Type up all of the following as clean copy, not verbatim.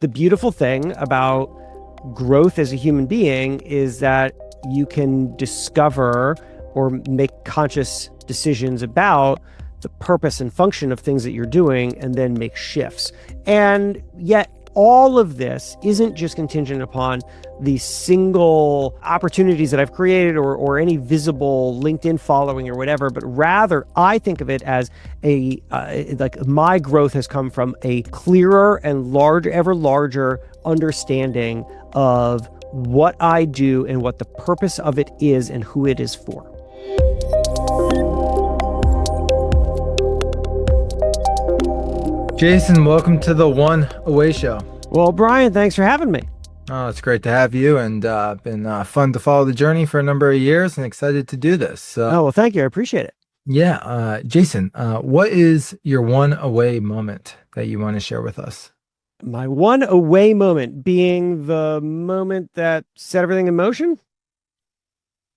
The beautiful thing about growth as a human being is that you can discover or make conscious decisions about the purpose and function of things that you're doing and then make shifts. And yet all of this isn't just contingent upon the single opportunities that I've created or any visible LinkedIn following or whatever, but rather I think of it as like my growth has come from a clearer and ever larger understanding of what I do and what the purpose of it is and who it is for. Jason, welcome to the One Away Show. Well, Brian, thanks for having me. Oh, it's great to have you, and been fun to follow the journey for a number of years, and excited to do this. Well, thank you. I appreciate it. Yeah, Jason, what is your one away moment that you want to share with us? My one away moment being the moment that set everything in motion?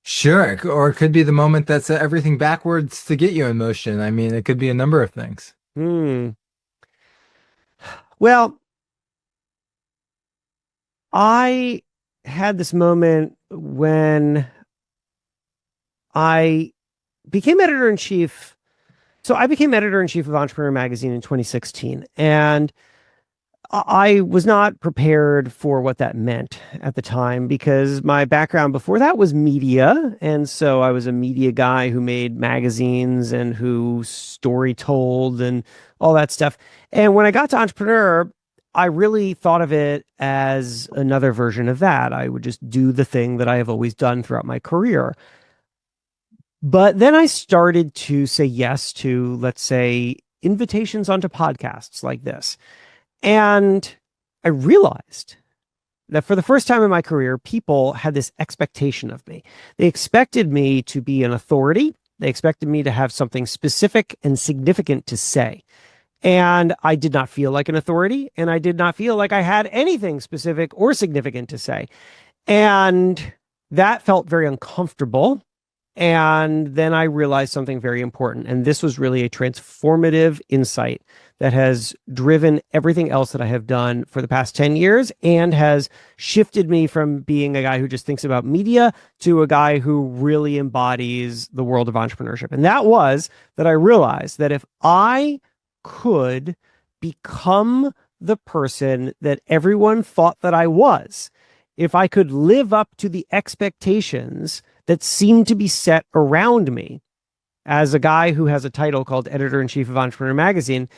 Sure, or it could be the moment that set everything backwards to get you in motion. I mean, it could be a number of things. Well, I had this moment when I became editor-in-chief. So I became editor-in-chief of Entrepreneur Magazine in 2016, and I was not prepared for what that meant at the time because my background before that was media. And so I was a media guy who made magazines and who story told and all that stuff. And when I got to Entrepreneur, I really thought of it as another version of that. I would just do the thing that I have always done throughout my career. But then I started to say yes to, let's say, invitations onto podcasts like this. And I realized that for the first time in my career, people had this expectation of me. They expected me to be an authority. They expected me to have something specific and significant to say. And I did not feel like an authority, and I did not feel like I had anything specific or significant to say. And that felt very uncomfortable. And then I realized something very important. And this was really a transformative insight that has driven everything else that I have done for the past 10 years and has shifted me from being a guy who just thinks about media to a guy who really embodies the world of entrepreneurship. And that was that I realized that if I could become the person that everyone thought that I was, if I could live up to the expectations that seemed to be set around me as a guy who has a title called editor-in-chief of Entrepreneur Magazine,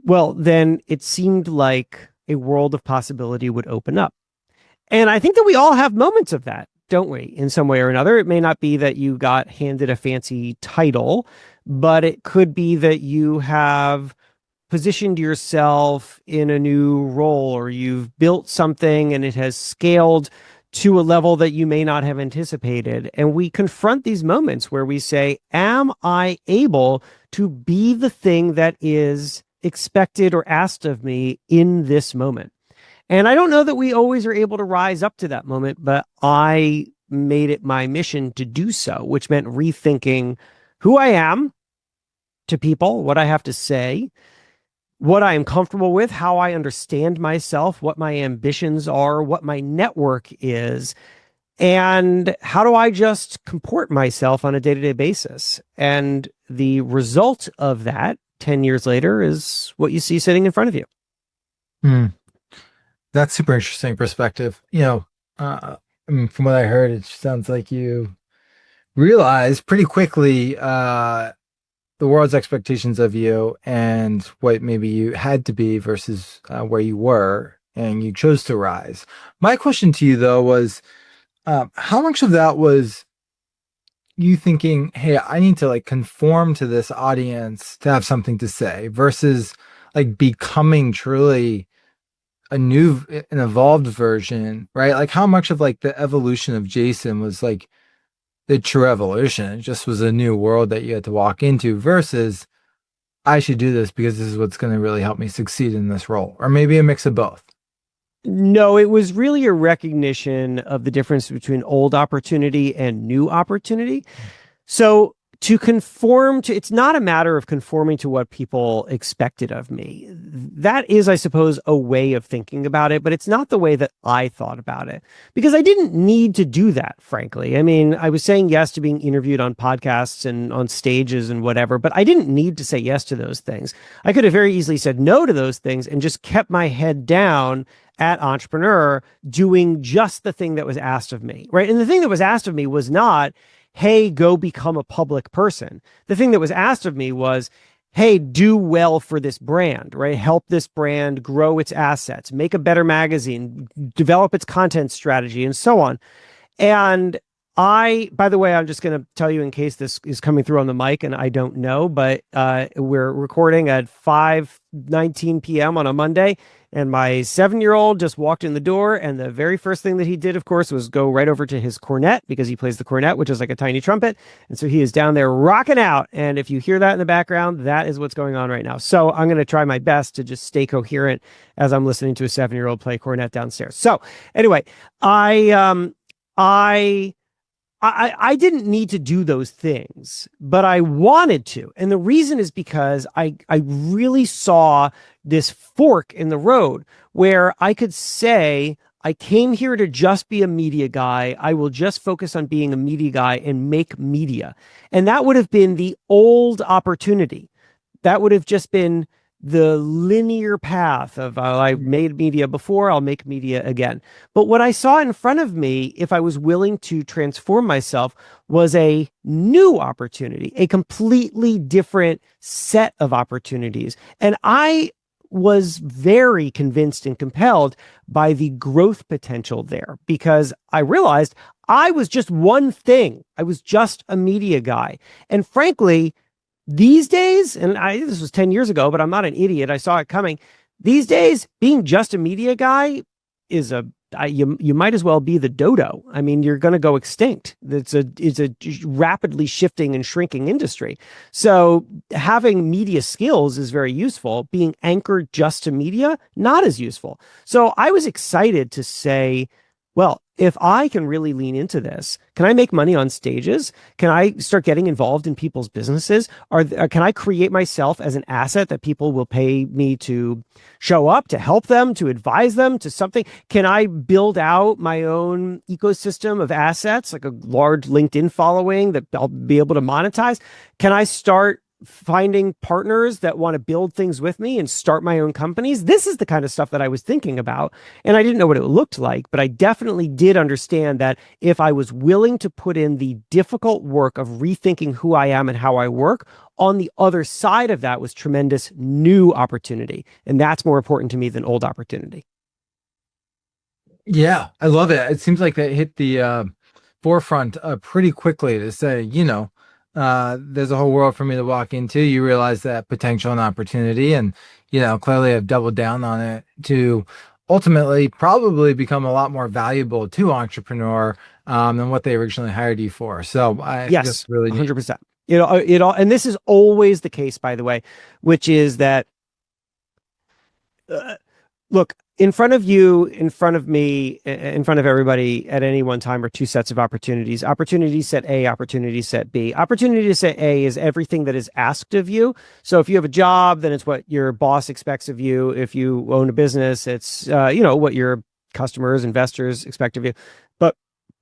well, then it seemed like a world of possibility would open up. And I think that we all have moments of that, don't we? In some way or another. It may not be that you got handed a fancy title, but it could be that you have positioned yourself in a new role, or you've built something and it has scaled to a level that you may not have anticipated. And we confront these moments where we say, am I able to be the thing that is expected or asked of me in this moment? And I don't know that we always are able to rise up to that moment, but I made it my mission to do so, which meant rethinking who I am to people, what I have to say, what I am comfortable with, how I understand myself, what my ambitions are, what my network is, and how do I just comport myself on a day-to-day basis. And the result of that 10 years later is what you see sitting in front of you. That's super interesting perspective. I mean, from what I heard, it sounds like you realized pretty quickly the world's expectations of you and what maybe you had to be versus where you were, and you chose to rise. My question to you, though, was how much of that was you thinking, hey, I need to like conform to this audience to have something to say, versus like becoming truly an evolved version, right? Like how much of like the evolution of Jason was like the true evolution? It just was a new world that you had to walk into, versus I should do this because this is what's going to really help me succeed in this role, or maybe a mix of both. No, it was really a recognition of the difference between old opportunity and new opportunity. So to conform to, it's not a matter of conforming to what people expected of me. That is, I suppose, a way of thinking about it, but it's not the way that I thought about it because I didn't need to do that, frankly. I mean, I was saying yes to being interviewed on podcasts and on stages and whatever, but I didn't need to say yes to those things. I could have very easily said no to those things and just kept my head down at Entrepreneur doing just the thing that was asked of me, right? And the thing that was asked of me was not, hey, go become a public person. The thing that was asked of me was, hey, do well for this brand, right? Help this brand grow its assets, make a better magazine, develop its content strategy, and so on. And by the way, I'm just going to tell you in case this is coming through on the mic and I don't know, but we're recording at 5:19 p.m. on a Monday. And my 7-year-old just walked in the door. And the very first thing that he did, of course, was go right over to his cornet because he plays the cornet, which is like a tiny trumpet. And so he is down there rocking out. And if you hear that in the background, that is what's going on right now. So I'm going to try my best to just stay coherent as I'm listening to a 7-year-old play cornet downstairs. So anyway, I didn't need to do those things, but I wanted to. And the reason is because I really saw this fork in the road where I could say, I came here to just be a media guy. I will just focus on being a media guy and make media. And that would have been the old opportunity. That would have just been the linear path of I made media before, I'll make media again. But what I saw in front of me, if I was willing to transform myself, was a new opportunity, a completely different set of opportunities. And I was very convinced and compelled by the growth potential there because I realized I was just one thing. I was just a media guy. And frankly, these days, and this was 10 years ago, but I'm not an idiot. I saw it coming. These days, being just a media guy is you might as well be the dodo. I mean, you're going to go extinct. It's a rapidly shifting and shrinking industry. So having media skills is very useful. Being anchored just to media, not as useful. So I was excited to say, well, if I can really lean into this, can I make money on stages? Can I start getting involved in people's businesses? Can I create myself as an asset that people will pay me to show up, to help them, to advise them to something? Can I build out my own ecosystem of assets, like a large LinkedIn following that I'll be able to monetize? Can I start finding partners that want to build things with me and start my own companies? This is the kind of stuff that I was thinking about. And I didn't know what it looked like, but I definitely did understand that if I was willing to put in the difficult work of rethinking who I am and how I work, on the other side of that was tremendous new opportunity. And that's more important to me than old opportunity. Yeah, I love it. It seems like that hit the forefront pretty quickly to say, there's a whole world for me to walk into. You realize that potential and opportunity, and clearly have doubled down on it to ultimately probably become a lot more valuable to Entrepreneur than what they originally hired you for. So I yes, just really 100%. It all, and this is always the case, by the way, which is that look, in front of you, in front of me, in front of everybody at any one time are two sets of opportunities. Opportunity set A, opportunity set B. Opportunity set A is everything that is asked of you. So if you have a job, then it's what your boss expects of you. If you own a business, it's what your customers, investors expect of you.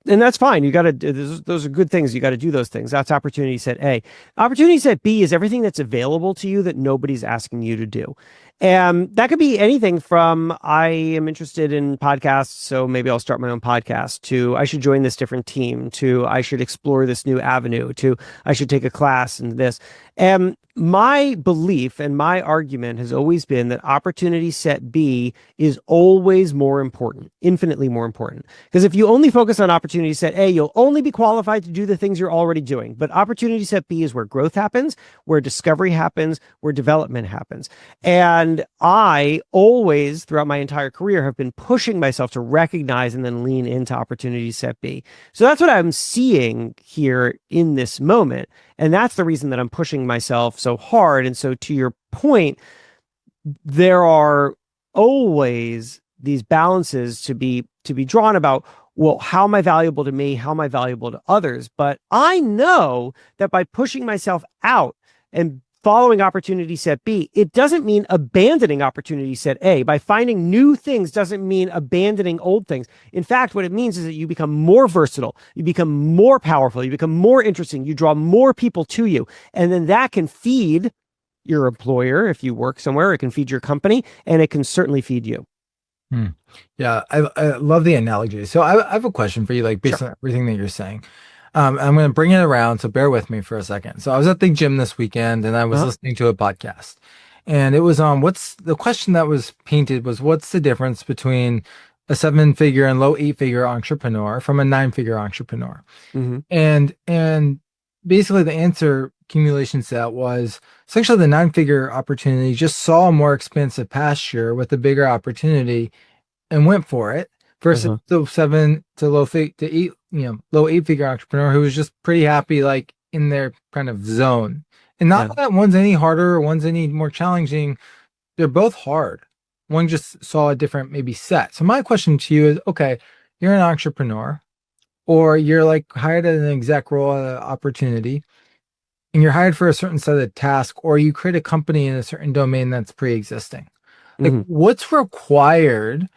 And that's fine. You got to, those are good things. You got to do those things. That's opportunity set A. Opportunity set B is everything that's available to you that nobody's asking you to do. And that could be anything from I am interested in podcasts, so maybe I'll start my own podcast, to I should join this different team, to I should explore this new avenue, to I should take a class in this. And my belief and my argument has always been that opportunity set B is always more important, infinitely more important. Because if you only focus on opportunity set A, you'll only be qualified to do the things you're already doing. But opportunity set B is where growth happens, where discovery happens, where development happens. And I always, throughout my entire career, have been pushing myself to recognize and then lean into opportunity set B. So that's what I'm seeing here in this moment. And that's the reason that I'm pushing myself so hard. And so to your point, there are always these balances to be drawn about well, how am I valuable to me? How am I valuable to others? But I know that by pushing myself out and following opportunity set B, it doesn't mean abandoning opportunity set A. By finding new things doesn't mean abandoning old things. In fact, what it means is that you become more versatile, you become more powerful, you become more interesting, you draw more people to you. And then that can feed your employer if you work somewhere, it can feed your company, and it can certainly feed you. Hmm. Yeah, I love the analogy. So I have a question for you, like based Sure. on everything that you're saying. I'm going to bring it around, so bear with me for a second. So I was at the gym this weekend and I was Uh-huh. listening to a podcast. And it was what's the question that was painted was what's the difference between a 7-figure and low 8-figure entrepreneur from a 9-figure entrepreneur? Mm-hmm. And basically the answer accumulation set was essentially the 9-figure opportunity just saw a more expensive pasture with a bigger opportunity and went for it versus Uh-huh. the 7 to to 8, low 8-figure entrepreneur who was just pretty happy, like in their kind of zone. And not Yeah. that one's any harder or one's any more challenging. They're both hard. One just saw a different maybe set. So my question to you is, okay, you're an entrepreneur or you're like hired at an exec role opportunity and you're hired for a certain set of tasks or you create a company in a certain domain that's pre-existing. Like Mm-hmm. what's required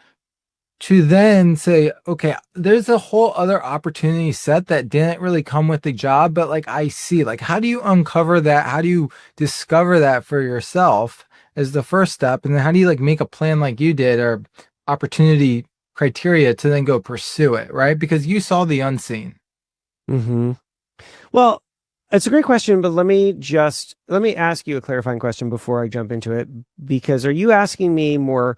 to then say, okay, there's a whole other opportunity set that didn't really come with the job, but like I see, like, how do you uncover that? How do you discover that for yourself as the first step? And then how do you like make a plan like you did or opportunity criteria to then go pursue it, right? Because you saw the unseen. Mm-hmm. Well, it's a great question, but let me ask you a clarifying question before I jump into it. Because are you asking me more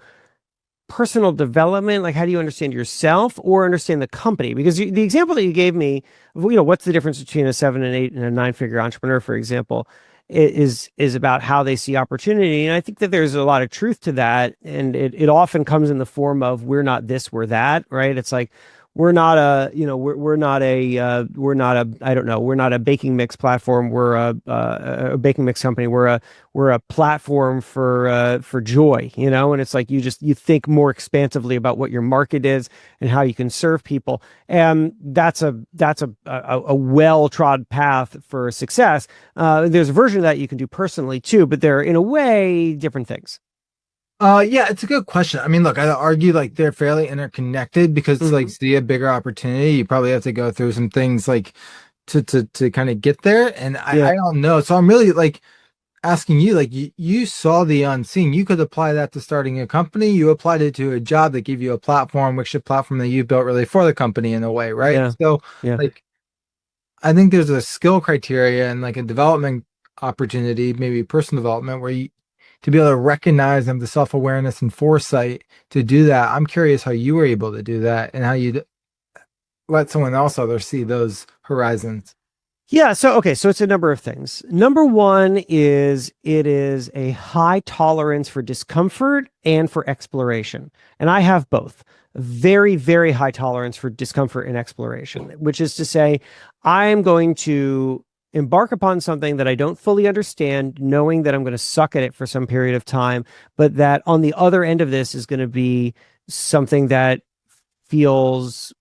personal development, like how do you understand yourself or understand the company? Because the example that you gave me, what's the difference between a 7 and 8 and a 9-figure entrepreneur, for example, is about how they see opportunity. And I think that there's a lot of truth to that. And it often comes in the form of we're not this, we're that, right? It's like we're not a, we're not a, I don't know, we're not a baking mix platform. We're a baking mix company. We're a platform for joy, and it's like you think more expansively about what your market is and how you can serve people. And that's a well-trod path for success. There's a version of that you can do personally too, but they're in a way different things. Yeah, it's a good question. I mean, look, I argue like they're fairly interconnected because to like Hmm. see a bigger opportunity, you probably have to go through some things like to kind of get there. And Yeah. I don't know. So I'm really like asking you, like you saw the unseen. You could apply that to starting a company. You applied it to a job that gave you a platform, which is a platform that you built really for the company in a way, right? Yeah. So Yeah. like I think there's a skill criteria and like a development opportunity, maybe personal development, where you to be able to recognize and have the self-awareness and foresight to do that. I'm curious how you were able to do that and how you let someone else others see those horizons. Yeah, so okay, so it's a number of things. Number one is it is a high tolerance for discomfort and for exploration. And I have both. Very, very high tolerance for discomfort and exploration, which is to say, I'm going to embark upon something that I don't fully understand, knowing that I'm going to suck at it for some period of time, but that on the other end of this is going to be something that feels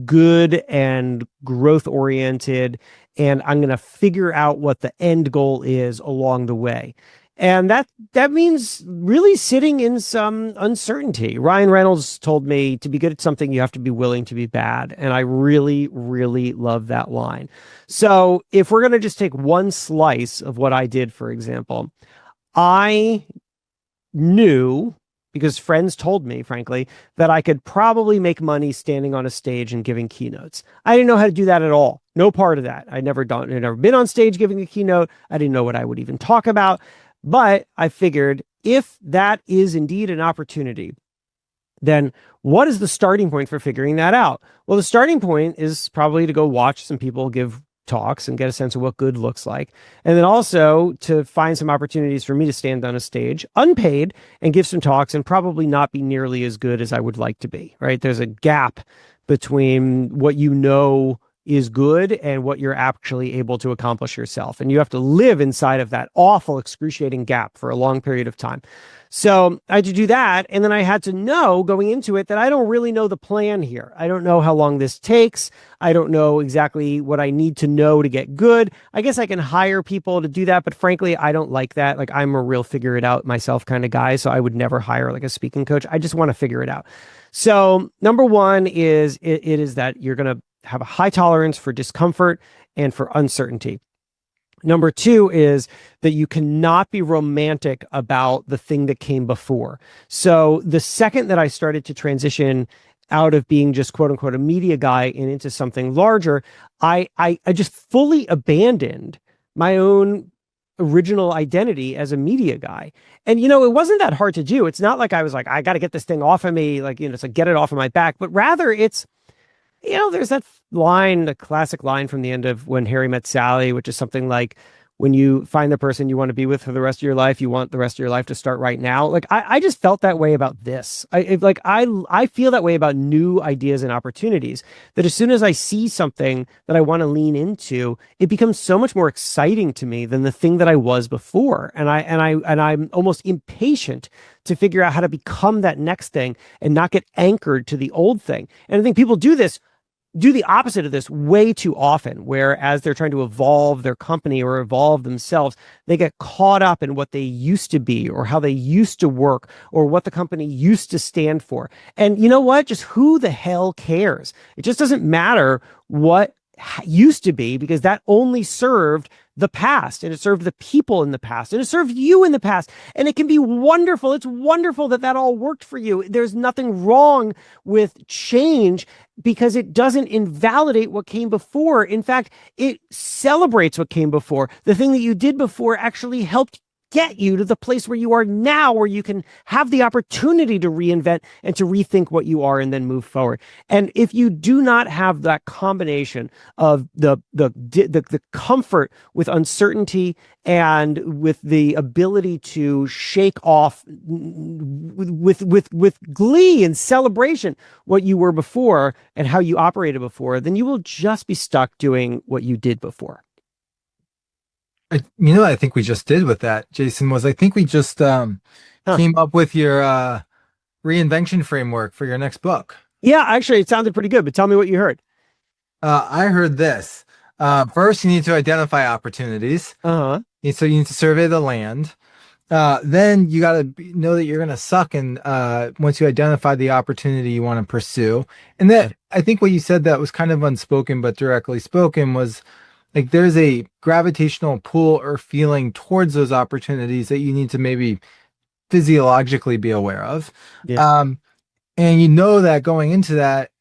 good and growth oriented, and I'm going to figure out what the end goal is along the way. And that means really sitting in some uncertainty. Ryan Reynolds told me to be good at something you have to be willing to be bad, and I really really love that line. So if we're going to just take one slice of what I did, for example, I knew, because friends told me, frankly, that I could probably make money standing on a stage and giving keynotes. I didn't know how to do that at all. No part of that. I'd never been on stage giving a keynote. I didn't know what I would even talk about. But I figured if that is indeed an opportunity, then what is the starting point for figuring that out? Well, the starting point is probably to go watch some people give talks and get a sense of what good looks like. And then also to find some opportunities for me to stand on a stage unpaid and give some talks and probably not be nearly as good as I would like to be, right? There's a gap between what you know is good and what you're actually able to accomplish yourself. And you have to live inside of that awful, excruciating gap for a long period of time. So I had to do that. And then I had to know going into it that I don't really know the plan here. I don't know how long this takes. I don't know exactly what I need to know to get good. I guess I can hire people to do that, but frankly, I don't like that. Like I'm a real figure it out myself kind of guy. So I would never hire like a speaking coach. I just want to figure it out. So number one is it is that you're going to have a high tolerance for discomfort and for uncertainty. Number two is that you cannot be romantic about the thing that came before. So the second that I started to transition out of being just quote unquote a media guy and into something larger, I just fully abandoned my own original identity as a media guy. And it wasn't that hard to do. It's not like I was like, I got to get this thing off of me, like, it's like get it off of my back, but rather it's there's that line, the classic line from the end of When Harry Met Sally, which is something like, when you find the person you want to be with for the rest of your life, you want the rest of your life to start right now. Like I just felt that way about this. I feel that way about new ideas and opportunities, that as soon as I see something that I want to lean into, it becomes so much more exciting to me than the thing that I was before. And I'm almost impatient to figure out how to become that next thing and not get anchored to the old thing. And I think people do the opposite of this way too often, where as they're trying to evolve their company or evolve themselves, they get caught up in what they used to be or how they used to work or what the company used to stand for. And you know what? Just who the hell cares? It just doesn't matter what used to be, because that only served the past, and it served the people in the past, and it served you in the past. And it can be wonderful. It's wonderful that that all worked for you. There's nothing wrong with change, because it doesn't invalidate what came before. In fact, it celebrates what came before. The thing that you did before actually helped get you to the place where you are now, where you can have the opportunity to reinvent and to rethink what you are and then move forward. And if you do not have that combination of the comfort with uncertainty and with the ability to shake off with glee and celebration what you were before and how you operated before, then you will just be stuck doing what you did before. What I think we just did with that, Jason, was I think we just came up with your reinvention framework for your next book. Yeah, actually, it sounded pretty good, but tell me what you heard. I heard this. First, you need to identify opportunities. Uh-huh. So you need to survey the land. Then you got to know that you're going to suck. And once you identify the opportunity you want to pursue. And that, I think what you said that was kind of unspoken, but directly spoken was, like, there's a gravitational pull or feeling towards those opportunities that you need to maybe physiologically be aware of. Yeah. And you know that going into that,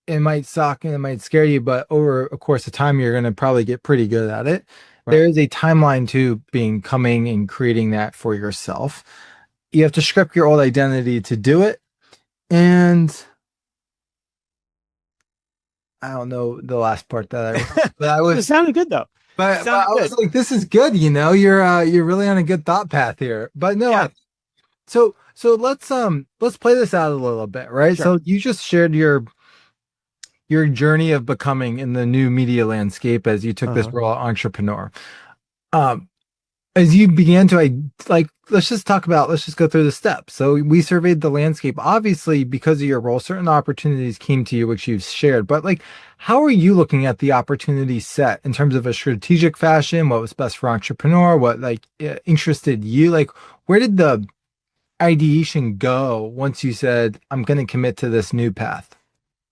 it might suck and it might scare you, but over a course of time, you're going to probably get pretty good at it. Right. There is a timeline to coming and creating that for yourself. You have to strip your old identity to do it. And I don't know the last part but I was. It sounded good though. But I was like, this is good. You're really on a good thought path here. But no, yeah. So let's play this out a little bit, right? Sure. So you just shared your journey of becoming in the new media landscape as you took this role as entrepreneur. As you began to let's just go through the steps. So we surveyed the landscape. Obviously, because of your role, certain opportunities came to you, which you've shared. But how are you looking at the opportunity set in terms of a strategic fashion? What was best for entrepreneur? What interested you? Where did the ideation go once you said, I'm going to commit to this new path?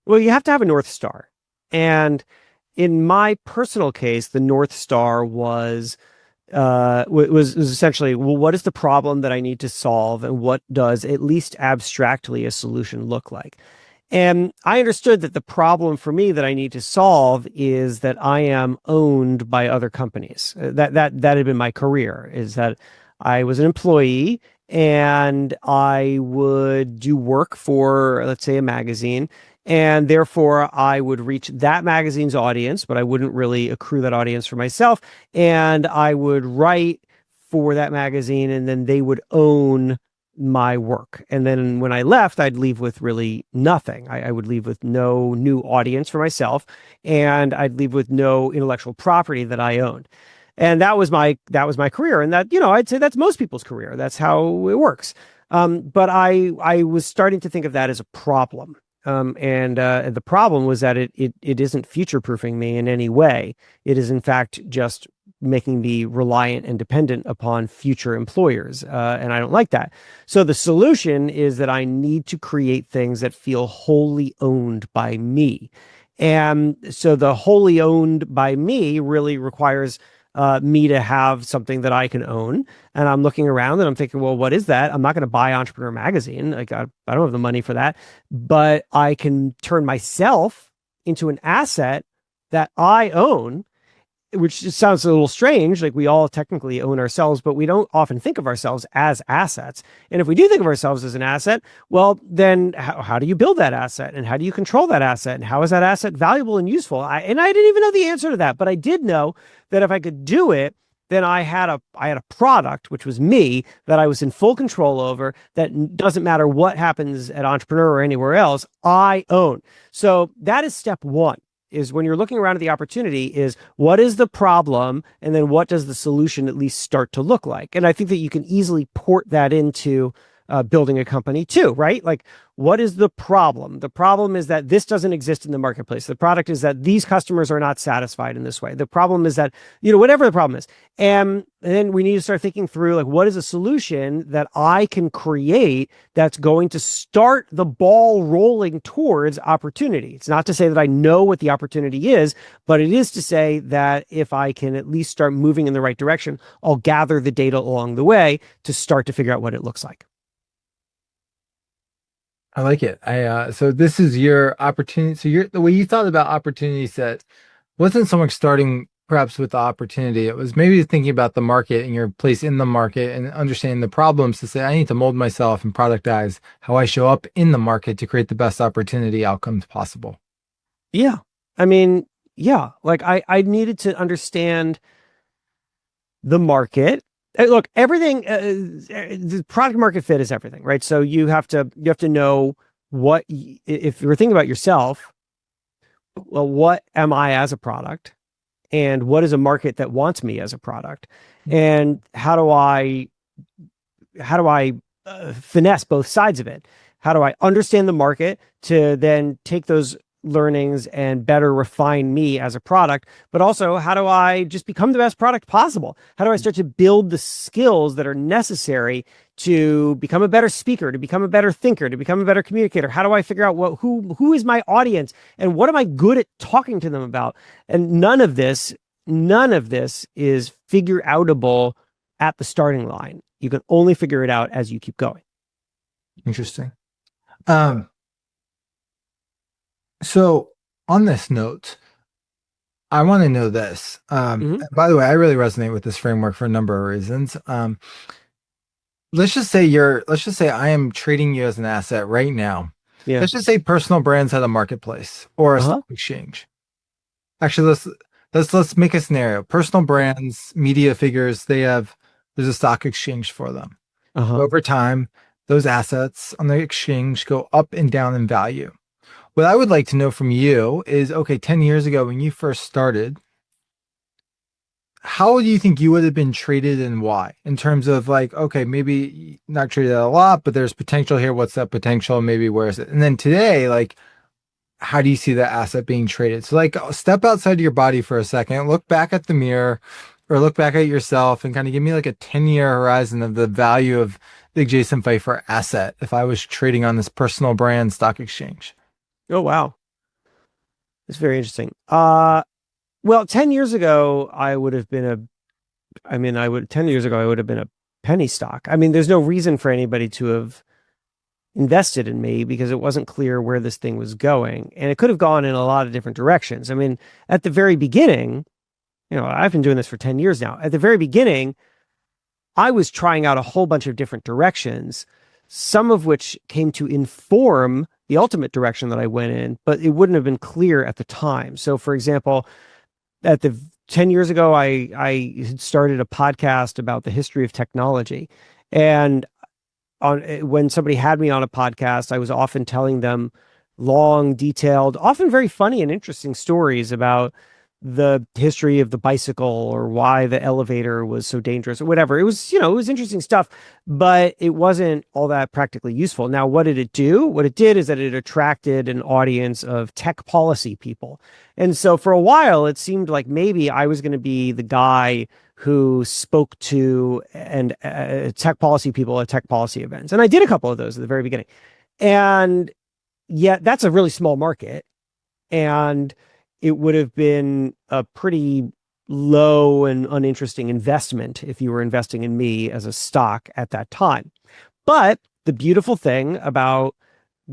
Well, you have to have a North Star. And in my personal case, the North Star was essentially, well, what is the problem that I need to solve, and what does, at least abstractly, a solution look like? And I understood that the problem for me that I need to solve is that I am owned by other companies. That had been my career, is that I was an employee and I would do work for, let's say, a magazine. And therefore, I would reach that magazine's audience, but I wouldn't really accrue that audience for myself. And I would write for that magazine, and then they would own my work. And then when I left, I'd leave with really nothing. I would leave with no new audience for myself, and I'd leave with no intellectual property that I owned. And that was my career. And that, I'd say that's most people's career. That's how it works. But I was starting to think of that as a problem. And the problem was that it isn't future proofing me in any way. It is in fact just making me reliant and dependent upon future employers, and I don't like that. So the solution is that I need to create things that feel wholly owned by me. And so the wholly owned by me really requires me to have something that I can own. And I'm looking around and I'm thinking, well, what is that? I'm not going to buy Entrepreneur Magazine. Like I don't have the money for that, but I can turn myself into an asset that I own, which just sounds a little strange. Like we all technically own ourselves, but we don't often think of ourselves as assets. And if we do think of ourselves as an asset, well, then how do you build that asset? And how do you control that asset? And how is that asset valuable and useful? And I didn't even know the answer to that, but I did know that if I could do it, then I had a product, which was me, that I was in full control over, that doesn't matter what happens at Entrepreneur or anywhere else, I own. So that is step one, is when you're looking around at the opportunity, is what is the problem, and then what does the solution at least start to look like? And I think that you can easily port that into building a company too, right? Like, what is the problem? The problem is that this doesn't exist in the marketplace. The product is that these customers are not satisfied in this way. The problem is that, whatever the problem is. And then we need to start thinking through, like, what is a solution that I can create that's going to start the ball rolling towards opportunity? It's not to say that I know what the opportunity is, but it is to say that if I can at least start moving in the right direction, I'll gather the data along the way to start to figure out what it looks like. I like it. So this is your opportunity. So the way you thought about opportunity set wasn't so much starting perhaps with the opportunity. It was maybe thinking about the market and your place in the market and understanding the problems to say, I need to mold myself and productize how I show up in the market to create the best opportunity outcomes possible. Yeah. I mean, yeah, like I needed to understand the market. Look, everything, the product market fit is everything, right? So you have to know if you're thinking about yourself, well, what am I as a product, and what is a market that wants me as a product, and how do I finesse both sides of it? How do I understand the market to then take those learnings and better refine me as a product? But also, how do I just become the best product possible? How do I start to build the skills that are necessary to become a better speaker, to become a better thinker, to become a better communicator? How do I figure out who is my audience, and what am I good at talking to them about? And none of this is figure outable at the starting line. You can only figure it out as you keep going. Interesting. So on this note, I want to know this. By the way, I really resonate with this framework for a number of reasons. Let's just say I am trading you as an asset right now. Yeah. Let's just say personal brands at a marketplace or a stock exchange. Actually, let's make a scenario. Personal brands, media figures, there's a stock exchange for them. Over time, those assets on the exchange go up and down in value. What I would like to know from you is, okay, 10 years ago when you first started, how do you think you would have been traded and why? In terms of like, okay, maybe not traded a lot, but there's potential here. What's that potential? Maybe where is it? And then today, like, how do you see that asset being traded? So like step outside of your body for a second, look back at the mirror or look back at yourself and kind of give me like a 10-year horizon of the value of Big Jason Feifer asset if I was trading on this personal brand stock exchange. Oh, wow. That's very interesting. Well, 10 years ago, I would have been 10 years ago, I would have been a penny stock. I mean, there's no reason for anybody to have invested in me because it wasn't clear where this thing was going. And it could have gone in a lot of different directions. I mean, at the very beginning, I've been doing this for 10 years now. At the very beginning, I was trying out a whole bunch of different directions, some of which came to inform the ultimate direction that I went in, but it wouldn't have been clear at the time. So, for example, 10 years ago, I had started a podcast about the history of technology. And when somebody had me on a podcast, I was often telling them long, detailed, often very funny and interesting stories about the history of the bicycle or why the elevator was so dangerous or whatever. It was, it was interesting stuff, but it wasn't all that practically useful. Now, what did it do? What it did is that it attracted an audience of tech policy people. And so for a while, it seemed like maybe I was going to be the guy who spoke to and tech policy people at tech policy events. And I did a couple of those at the very beginning. And yet that's a really small market. And it would have been a pretty low and uninteresting investment if you were investing in me as a stock at that time. But the beautiful thing about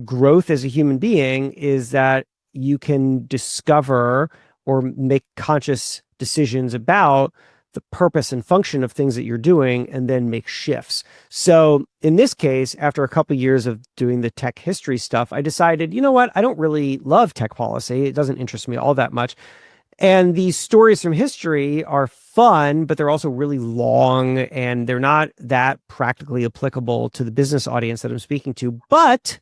growth as a human being is that you can discover or make conscious decisions about the purpose and function of things that you're doing and then make shifts. So in this case, after a couple of years of doing the tech history stuff, I decided, you know what? I don't really love tech policy. It doesn't interest me all that much. And these stories from history are fun, but they're also really long and they're not that practically applicable to the business audience that I'm speaking to. But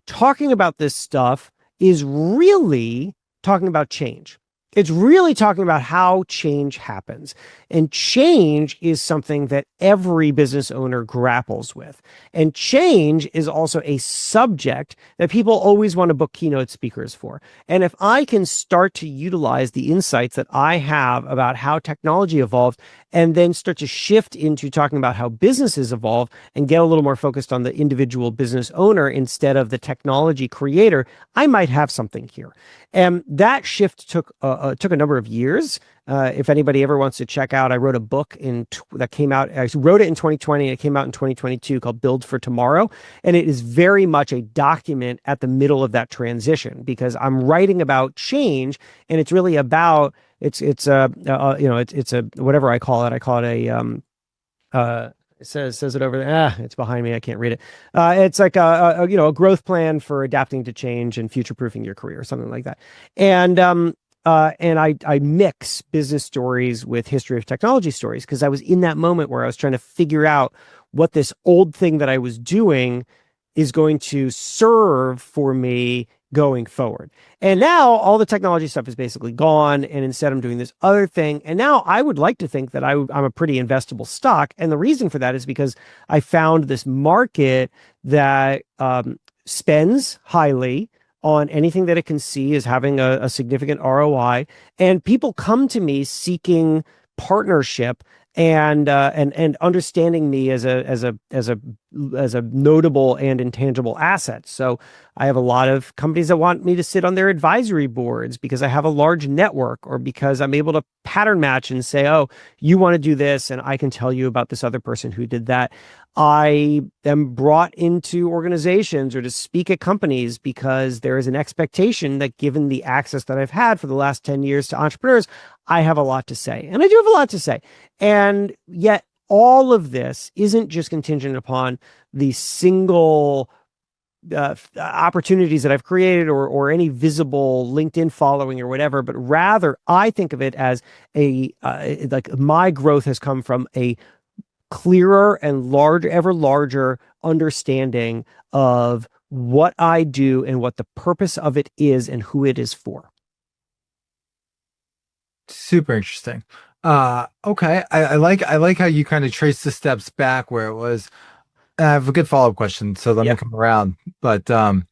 talking about this stuff is really talking about change. It's really talking about how change happens. And change is something that every business owner grapples with. And change is also a subject that people always want to book keynote speakers for. And if I can start to utilize the insights that I have about how technology evolved and then start to shift into talking about how businesses evolve and get a little more focused on the individual business owner instead of the technology creator, I might have something here. And that shift took a number of years. If anybody ever wants to check out, I wrote a book that came out. I wrote it in 2020. And it came out in 2022 called Build for Tomorrow. And it is very much a document at the middle of that transition because I'm writing about change and it's really about it's a whatever I call it. I call it it says it over there. It's behind me. I can't read it. It's like a growth plan for adapting to change and future proofing your career, or something like that. And I mix business stories with history of technology stories because I was in that moment where I was trying to figure out what this old thing that I was doing is going to serve for me going forward. And now all the technology stuff is basically gone. And instead I'm doing this other thing. And now I would like to think that I'm a pretty investable stock. And the reason for that is because I found this market that spends highly on anything that it can see as having a significant ROI. And people come to me seeking partnership and understanding me as a notable and intangible asset. So I have a lot of companies that want me to sit on their advisory boards because I have a large network or because I'm able to pattern match and say, oh, you want to do this and I can tell you about this other person who did that. I am brought into organizations or to speak at companies because there is an expectation that given the access that I've had for the last 10 years to entrepreneurs, I have a lot to say. And I do have a lot to say. And yet all of this isn't just contingent upon the single opportunities that I've created or any visible LinkedIn following or whatever, but rather I think of it as like my growth has come from a clearer and ever larger understanding of what I do and what the purpose of it is and who it is for. Super interesting. Okay. I like how you kind of trace the steps back where it was. I have a good follow-up question, so let me come around. But you're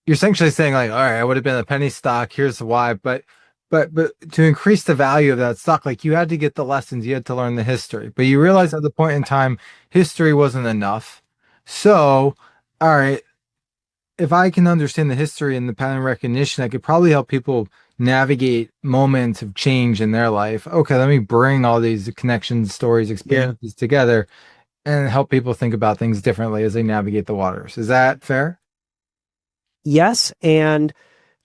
essentially saying like, all right, I would have been a penny stock. Here's why. But to increase the value of that stock, like you had to get the lessons, you had to learn the history. But you realized at the point in time, history wasn't enough. So, all right, if I can understand the history and the pattern recognition, I could probably help people navigate moments of change in their life. Okay, let me bring all these connections, stories, experiences together and help people think about things differently as they navigate the waters. Is that fair? Yes, and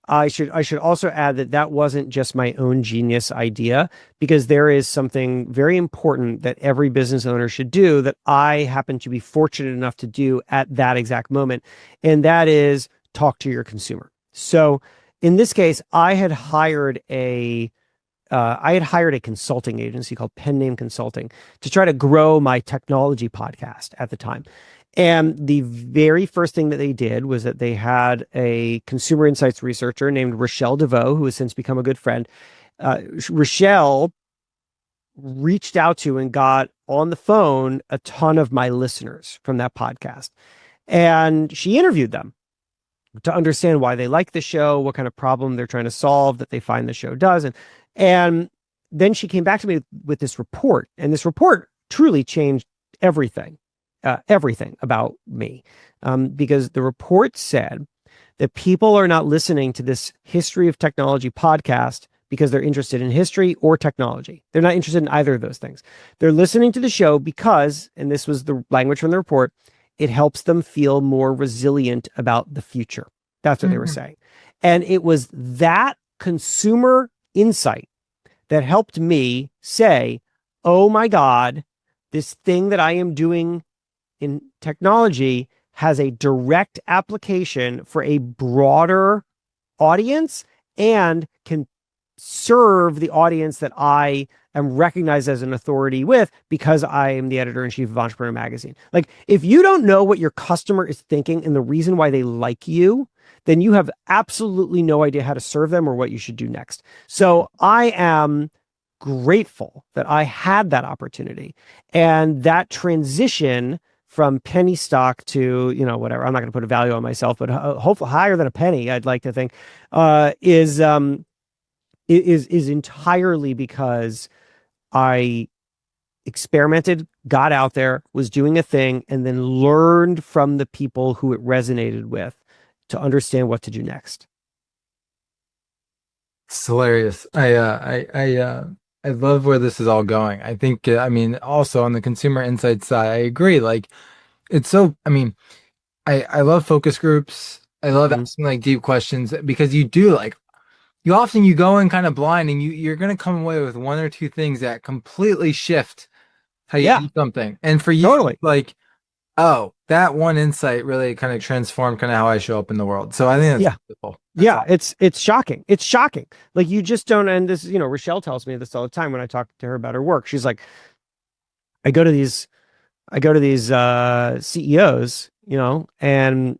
I should also add that wasn't just my own genius idea, because there is something very important that every business owner should do that I happen to be fortunate enough to do at that exact moment, and that is talk to your consumer. So in this case, I had hired a consulting agency called Pen Name Consulting to try to grow my technology podcast at the time. And the very first thing that they did was that they had a consumer insights researcher named Rochelle DeVoe, who has since become a good friend. Rochelle reached out to and got on the phone a ton of my listeners from that podcast. And she interviewed them to understand why they like the show, what kind of problem they're trying to solve that they find the show does. And then she came back to me with this report. And this report truly changed everything, everything about me. Because the report said that people are not listening to this history of technology podcast because they're interested in history or technology. They're not interested in either of those things. They're listening to the show because, and this was the language from the report, it helps them feel more resilient about the future. That's what they were saying. And it was that consumer insight that helped me say, oh my God, this thing that I am doing in technology has a direct application for a broader audience and can serve the audience that I am recognized as an authority with because I am the editor-in-chief of Entrepreneur Magazine. Like, if you don't know what your customer is thinking and the reason why they like you, then you have absolutely no idea how to serve them or what you should do next. So I am grateful that I had that opportunity, and that transition from penny stock to, whatever, I'm not going to put a value on myself, but hopefully higher than a penny, I'd like to think, is entirely because I experimented, got out there, was doing a thing, and then learned from the people who it resonated with to understand what to do next. It's hilarious. I love where this is all going. I think, also on the consumer insights side, I agree. Like, it's so, I love focus groups. I love asking like deep questions because you do like, you go in kind of blind and you're going to come away with one or two things that completely shift how you do something. And for you, totally, like, oh, that one insight really kind of transformed kind of how I show up in the world. So I think that's beautiful. It's shocking. It's shocking. Like, you just don't, and this, Rochelle tells me this all the time when I talk to her about her work. She's like, I go to these CEOs, and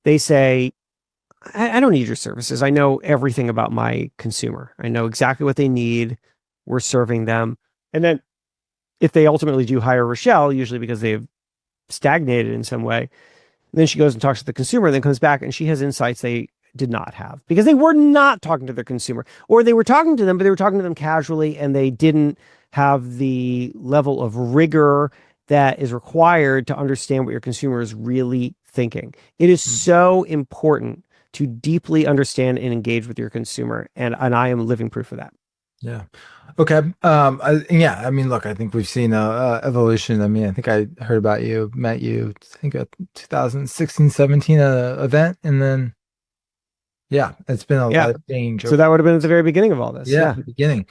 they say, I don't need your services. I know everything about my consumer. I know exactly what they need. We're serving them. And then if they ultimately do hire Rochelle, usually because they've stagnated in some way, and then she goes and talks to the consumer and then comes back and she has insights they did not have because they were not talking to their consumer, or they were talking to them, but they were talking to them casually and they didn't have the level of rigor that is required to understand what your consumer is really thinking. It is so important to deeply understand and engage with your consumer. And I am living proof of that. Yeah. Okay. Look, I think we've seen evolution. I think I heard about you, met you, I think at 2016, 17 event. And then, it's been a lot of change. So that would have been at the very beginning of all this. Yeah. The beginning.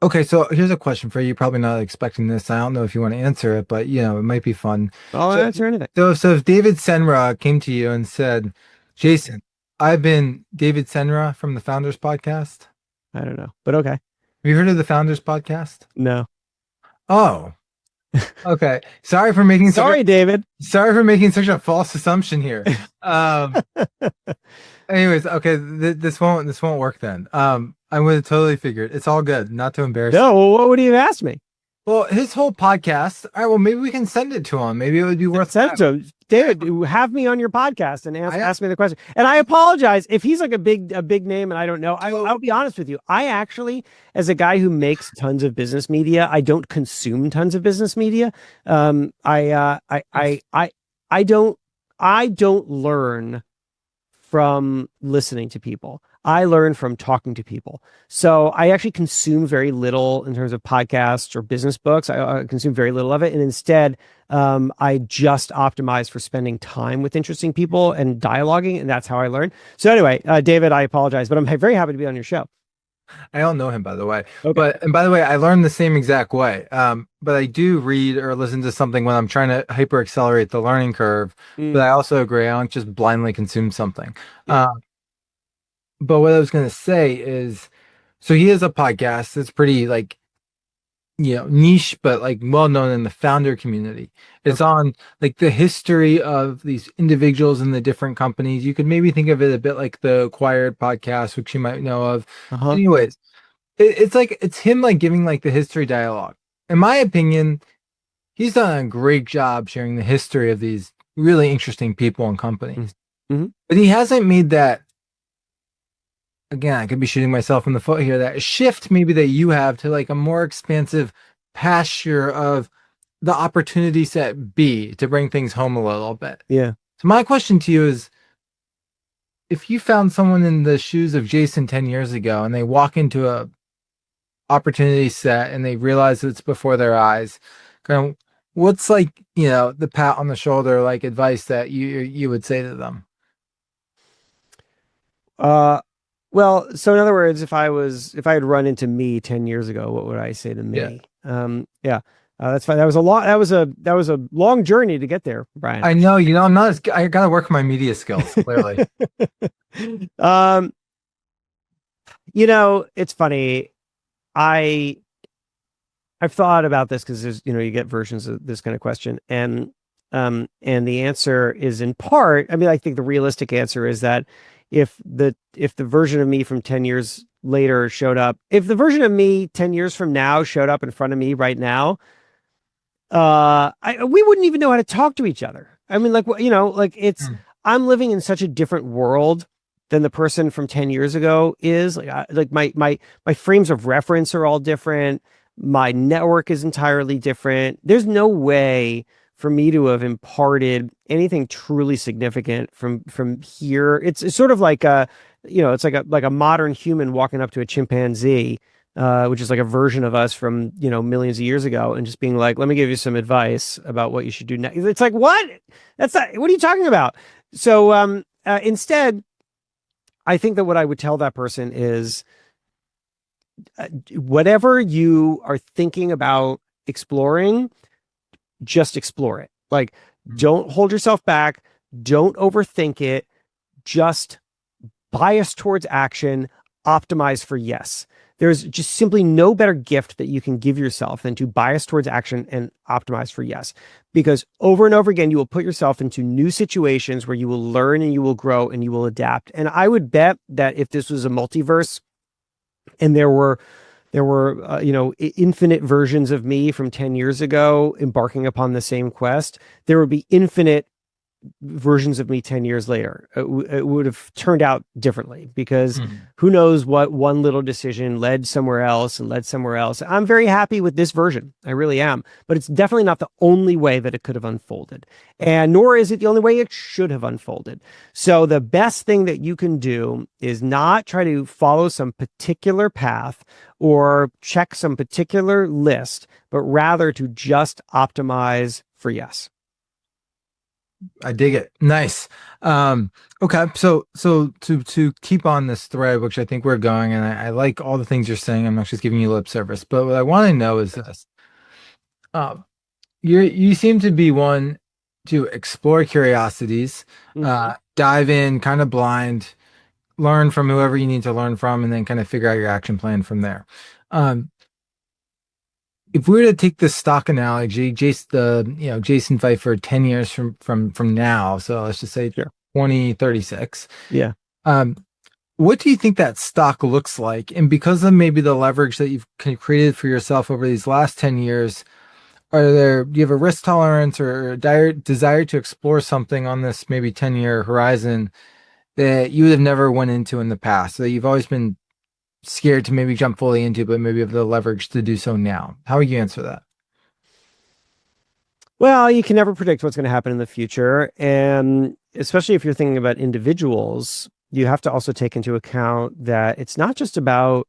Okay. So here's a question for you. You're probably not expecting this. I don't know if you want to answer it, but it might be fun. I'll answer anything. So if David Senra came to you and said, Jason, I've been David Senra from the Founders Podcast. I don't know, but okay. Have you heard of the Founders Podcast? No. Oh, okay. Sorry for making David. Sorry for making such a false assumption here. Anyways, okay, this won't work then. I'm going to totally figure it. It's all good. Not to embarrass. No, well, what would he have asked me? Well, his whole podcast. All right, well, maybe we can send it to him. Maybe it would be worth send it to him. David, have me on your podcast and ask me the question. And I apologize if he's like a big name and I don't know. I'll be honest with you. I actually, as a guy who makes tons of business media, I don't consume tons of business media. I don't learn from listening to people. I learn from talking to people. So I actually consume very little in terms of podcasts or business books. I consume very little of it. And instead, I just optimize for spending time with interesting people and dialoguing. And that's how I learn. So anyway, David, I apologize, but I'm very happy to be on your show. I don't know him, by the way. Okay. And by the way, I learned the same exact way. But I do read or listen to something when I'm trying to hyper accelerate the learning curve. But I also agree, I don't just blindly consume something. But what I was going to say is, so he has a podcast that's pretty like niche, but like well known in the founder community. It's Okay. on like the history of these individuals in the different companies. You could maybe think of it a bit like the Acquired podcast, which you might know of. Uh-huh. Anyways, it's like it's him like giving like the history dialogue. In my opinion, he's done a great job sharing the history of these really interesting people and companies. Mm-hmm. But he hasn't made that, again, I could be shooting myself in the foot here, that shift maybe that you have to like a more expansive pasture of the opportunity set B to bring things home a little bit. Yeah. So my question to you is, if you found someone in the shoes of Jason 10 years ago and they walk into a opportunity set and they realize it's before their eyes, kind of what's like, the pat on the shoulder, like advice that you would say to them? Uh, well, so in other words, if I had run into me 10 years ago, what would I say to Yeah. me? Yeah, that's fine. That was a long journey to get there, Brian. I know, I'm not as, I gotta work my media skills, clearly. um, it's funny. I I've thought about this because there's, you get versions of this kind of question, and the answer is in part, I mean, I think the realistic answer is that if the version of me from 10 years later showed up, if the version of me 10 years from now showed up in front of me right now, we wouldn't even know how to talk to each other. I mean, like, like Mm. I'm living in such a different world than the person from 10 years ago is. Like my frames of reference are all different. My network is entirely different. There's no way for me to have imparted anything truly significant from here. It's sort of like it's like a modern human walking up to a chimpanzee, which is like a version of us from, millions of years ago, and just being like, let me give you some advice about what you should do next. It's like, what? That's not, what are you talking about? So, instead, I think that what I would tell that person is, whatever you are thinking about exploring, just explore it. Like, don't hold yourself back. Don't overthink it. Just bias towards action, optimize for yes. There's just simply no better gift that you can give yourself than to bias towards action and optimize for yes. Because over and over again, you will put yourself into new situations where you will learn and you will grow and you will adapt. And I would bet that if this was a multiverse and there were infinite versions of me from 10 years ago embarking upon the same quest, there would be infinite versions of me 10 years later. It would have turned out differently, because Mhm. who knows what one little decision led somewhere else and led somewhere else. I'm very happy with this version. I really am. But it's definitely not the only way that it could have unfolded. And nor is it the only way it should have unfolded. So the best thing that you can do is not try to follow some particular path or check some particular list, but rather to just optimize for yes. I dig it. Nice. Okay. So to keep on this thread, which I think we're going, and I like all the things you're saying. I'm not just giving you lip service, but what I want to know is this. Um, you seem to be one to explore curiosities, Mhm. dive in kind of blind, learn from whoever you need to learn from, and then kind of figure out your action plan from there. Um, if we were to take the stock analogy, Jason Feifer 10 years from now, so let's just say Sure. 2036. Yeah. Um, what do you think that stock looks like? And because of maybe the leverage that you've created for yourself over these last 10 years, do you have a risk tolerance or a desire to explore something on this maybe 10-year horizon that you would have never went into in the past? So that you've always been scared to maybe jump fully into, but maybe have the leverage to do so now. How would you answer that? Well, you can never predict what's going to happen in the future. And especially if you're thinking about individuals, you have to also take into account that it's not just about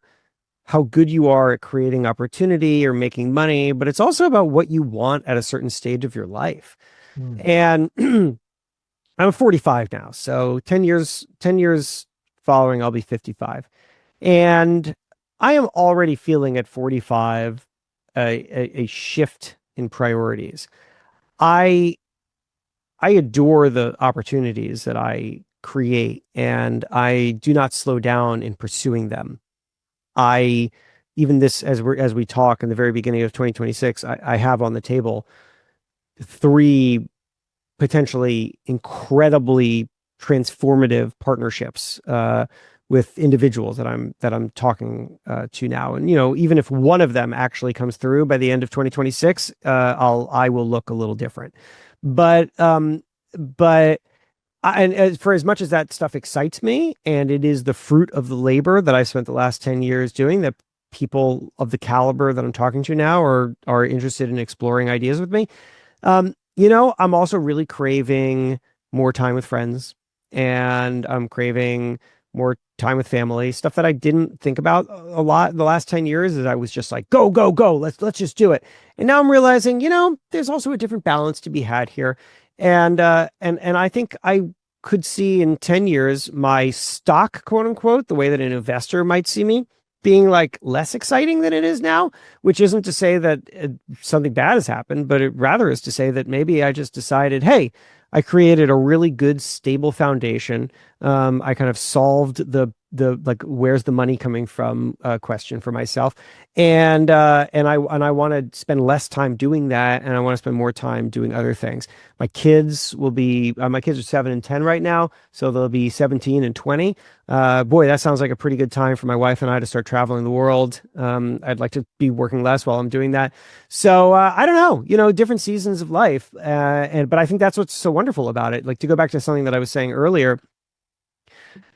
how good you are at creating opportunity or making money, but it's also about what you want at a certain stage of your life. Mm. And I'm 45 now. So 10 years following, I'll be 55. And I am already feeling at 45 a shift in priorities. I I adore the opportunities that I create, and I do not slow down in pursuing them. I even this as we talk in the very beginning of 2026, I have on the table three potentially incredibly transformative partnerships with individuals that I'm talking to now. And even if one of them actually comes through by the end of 2026, I will look a little different. But and for as much as that stuff excites me, and it is the fruit of the labor that I spent the last 10 years doing, that people of the caliber that I'm talking to now are interested in exploring ideas with me. I'm also really craving more time with friends, and I'm craving more time with family, stuff that I didn't think about a lot in the last 10 years, as I was just like, go, go, go, let's just do it. And now I'm realizing, there's also a different balance to be had here. And I think I could see in 10 years my stock, quote unquote, the way that an investor might see me, being like less exciting than it is now, which isn't to say that something bad has happened, but it rather is to say that maybe I just decided, hey, I created a really good, stable foundation. I kind of solved the like, where's the money coming from question for myself, and I want to spend less time doing that, and I want to spend more time doing other things. My kids are 7 and 10 right now, so they'll be 17 and 20. Boy, that sounds like a pretty good time for my wife and I to start traveling the world. I'd like to be working less while I'm doing that. So I don't know, different seasons of life, but I think that's what's so wonderful about it. Like, to go back to something that I was saying earlier,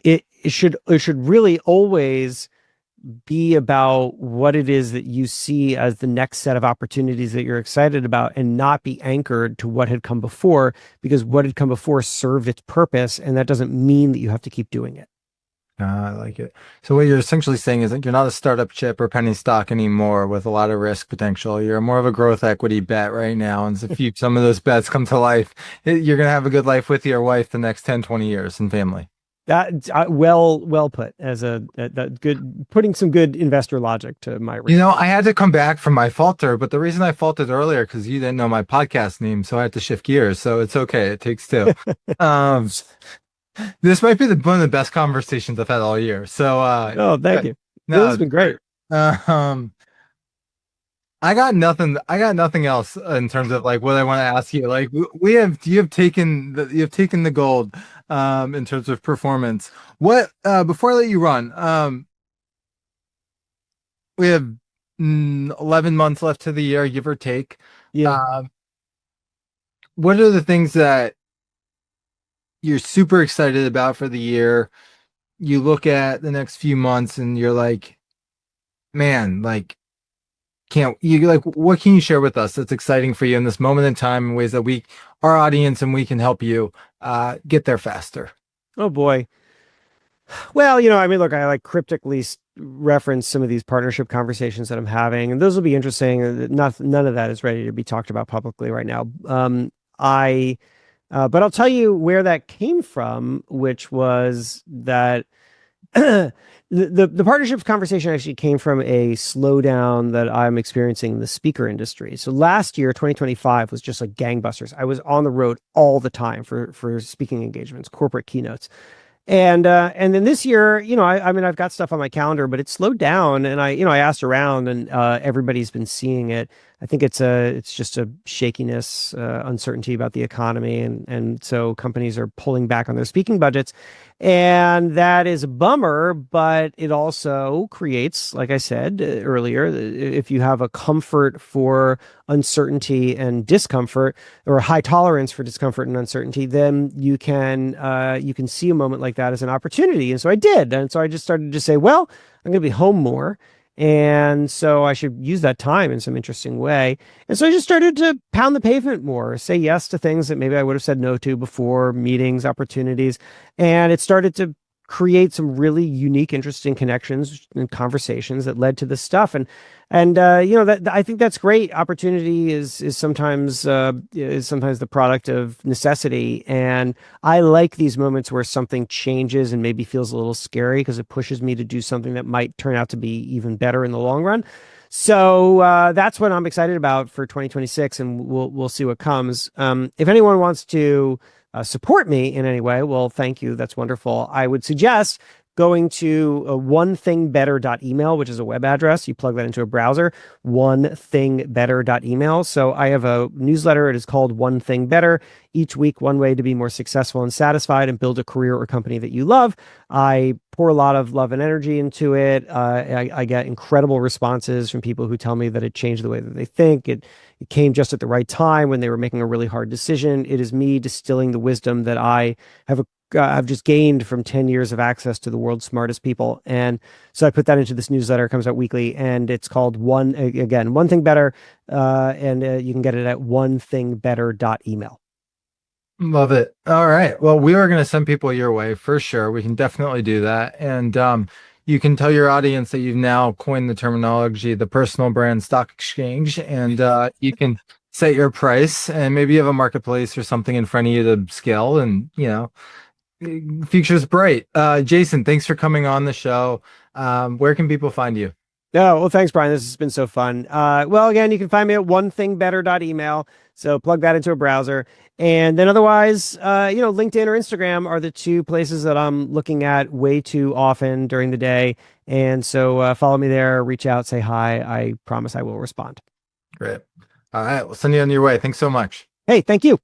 it should really always be about what it is that you see as the next set of opportunities that you're excited about, and not be anchored to what had come before, because what had come before served its purpose, and that doesn't mean that you have to keep doing it. I like it. So what you're essentially saying is that you're not a startup chip or penny stock anymore with a lot of risk potential. You're more of a growth equity bet right now. And if some of those bets come to life, you're going to have a good life with your wife the next 10, 20 years and family. That well put, as that good, putting some good investor logic to my reading. I had to come back from my falter, but the reason I faltered earlier, because you didn't know my podcast name, so I had to shift gears. So it's okay. It takes two. um, this might be one of the best conversations I've had all year. So, oh, thank you. No, This has been great. I got nothing else in terms of like what I want to ask you. Like you have taken the gold, in terms of performance. What, before I let you run, we have 11 months left to the year, give or take. Yeah. What are the things that you're super excited about for the year? You look at the next few months and you're like, man, like, what can you share with us that's exciting for you in this moment in time, in ways that our audience, and we can help you get there faster? Oh boy. Well, I mean, look, I like cryptically reference some of these partnership conversations that I'm having, and those will be interesting. None of that is ready to be talked about publicly right now. But I'll tell you where that came from, which was that the partnership conversation actually came from a slowdown that I'm experiencing in the speaker industry. So last year, 2025, was just like gangbusters. I was on the road all the time for speaking engagements, corporate keynotes. And then this year, I mean, I've got stuff on my calendar, but it slowed down. And I asked around, and everybody's been seeing it. I think it's just a shakiness, uncertainty about the economy, and so companies are pulling back on their speaking budgets, and that is a bummer. But it also creates, like I said earlier, if you have a comfort for uncertainty and discomfort, or a high tolerance for discomfort and uncertainty, then you can see a moment like that as an opportunity. And so I did, and so I just started to say, well, I'm going to be home more, and so I should use that time in some interesting way. And so I just started to pound the pavement more, say yes to things that maybe I would have said no to before, meetings, opportunities. And it started to create some really unique, interesting connections and conversations that led to this stuff. And that I think that's great. Opportunity is sometimes the product of necessity, and I like these moments where something changes and maybe feels a little scary, because it pushes me to do something that might turn out to be even better in the long run. So that's what I'm excited about for 2026, and we'll see what comes. If anyone wants to support me in any way, well, thank you. That's wonderful. I would suggest going to onethingbetter.email, which is a web address. You plug that into a browser, onethingbetter.email. So I have a newsletter. It is called One Thing Better. Each week, one way to be more successful and satisfied and build a career or company that you love. I pour a lot of love and energy into it. I get incredible responses from people who tell me that it changed the way that they think. It came just at the right time when they were making a really hard decision. It is me distilling the wisdom that I've just gained from 10 years of access to the world's smartest people. And so I put that into this newsletter. It comes out weekly, and it's called One Thing Better. And you can get it at onethingbetter.email. Love it. All right. Well, we are going to send people your way for sure. We can definitely do that. And you can tell your audience that you've now coined the terminology, the personal brand stock exchange, and you can set your price, and maybe you have a marketplace or something in front of you to scale, and future's bright. Jason, thanks for coming on the show. Where can people find you? Oh, well, thanks, Brian. This has been so fun. Well, again, you can find me at onethingbetter.email. So plug that into a browser. And then otherwise, LinkedIn or Instagram are the two places that I'm looking at way too often during the day. And so follow me there, reach out, say hi. I promise I will respond. Great. All right. We'll send you on your way. Thanks so much. Hey, thank you.